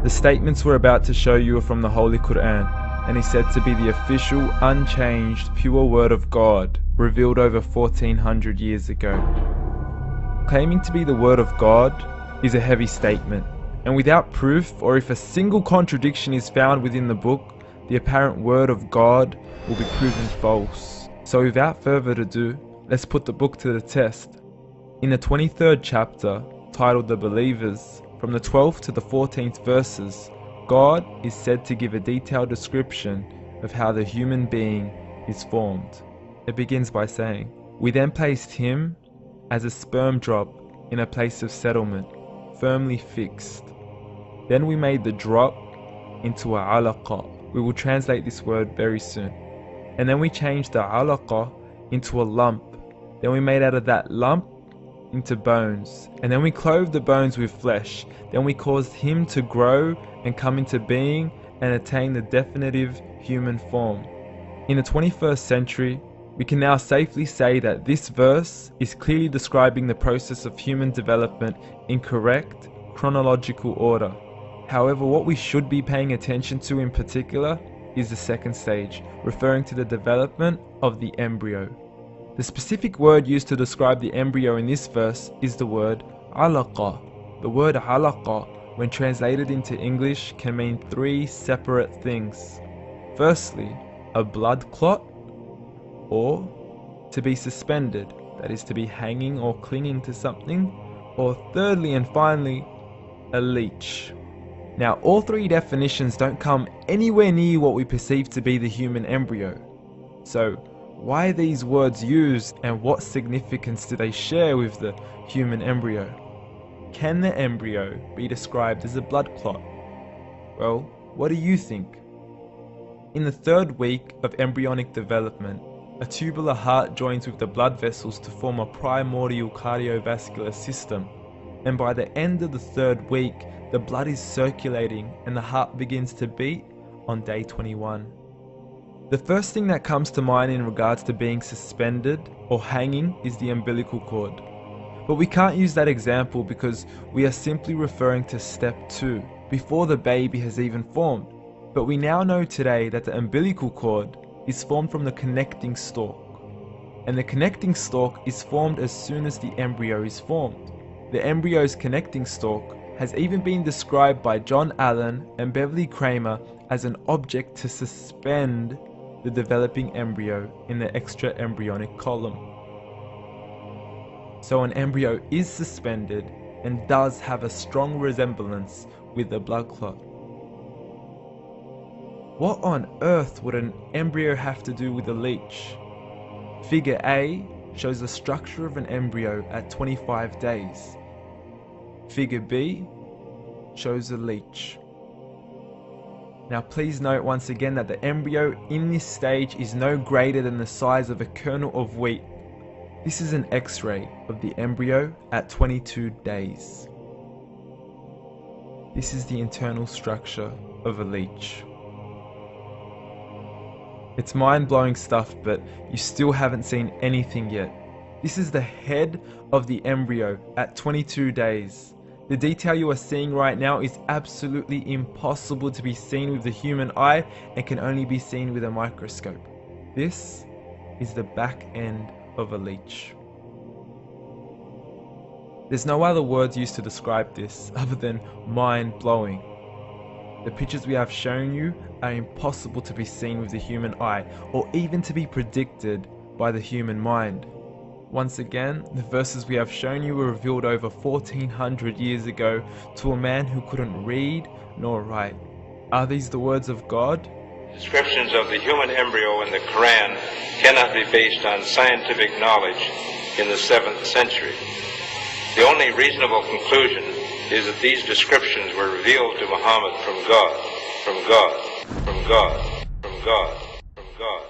The statements we're about to show you are from the Holy Quran, and is said to be the official, unchanged, pure word of God, revealed over 1400 years ago. Claiming to be the word of God is a heavy statement, and without proof, or if a single contradiction is found within the book, the apparent word of God will be proven false. So without further ado, let's put the book to the test. In the 23rd chapter, titled The Believers, from the 12th to the 14th verses, God is said to give a detailed description of how the human being is formed. It begins by saying, "We then placed him as a sperm drop in a place of settlement, firmly fixed. Then we made the drop into a alaqa." We will translate this word very soon. "And then we changed the alaqa into a lump. Then we made out of that lump into bones. And then we clothed the bones with flesh. Then we caused him to grow and come into being and attain the definitive human form." In the 21st century, we can now safely say that this verse is clearly describing the process of human development in correct chronological order. However, what we should be paying attention to in particular is the second stage, referring to the development of the embryo. The specific word used to describe the embryo in this verse is the word alaqa. The word alaqa, when translated into English, can mean three separate things. Firstly, a blood clot, or to be suspended, that is to be hanging or clinging to something, or thirdly and finally, a leech. Now, all three definitions don't come anywhere near what we perceive to be the human embryo. So, why are these words used, and what significance do they share with the human embryo? Can the embryo be described as a blood clot? Well, what do you think? In the 3rd week of embryonic development, a tubular heart joins with the blood vessels to form a primordial cardiovascular system, and by the end of the 3rd week, the blood is circulating and the heart begins to beat on day 21. The first thing that comes to mind in regards to being suspended or hanging is the umbilical cord. But we can't use that example because we are simply referring to step 2, before the baby has even formed. But we now know today that the umbilical cord is formed from the connecting stalk. And the connecting stalk is formed as soon as the embryo is formed. The embryo's connecting stalk has even been described by John Allen and Beverly Kramer as an object to suspend the developing embryo in the extra-embryonic column. So an embryo is suspended and does have a strong resemblance with the blood clot. What on earth would an embryo have to do with a leech? Figure A shows the structure of an embryo at 25 days. Figure B shows a leech. Now please note once again that the embryo in this stage is no greater than the size of a kernel of wheat. This is an X-ray of the embryo at 22 days. This is the internal structure of a leech. It's mind-blowing stuff, but you still haven't seen anything yet. This is the head of the embryo at 22 days. The detail you are seeing right now is absolutely impossible to be seen with the human eye and can only be seen with a microscope. This is the back end of a leech. There's no other words used to describe this other than mind-blowing. The pictures we have shown you are impossible to be seen with the human eye, or even to be predicted by the human mind. Once again, the verses we have shown you were revealed over 1400 years ago to a man who couldn't read nor write. Are these the words of God? Descriptions of the human embryo in the Quran cannot be based on scientific knowledge in the 7th century. The only reasonable conclusion is that these descriptions were revealed to Muhammad from God, from God, from God, from God, from God.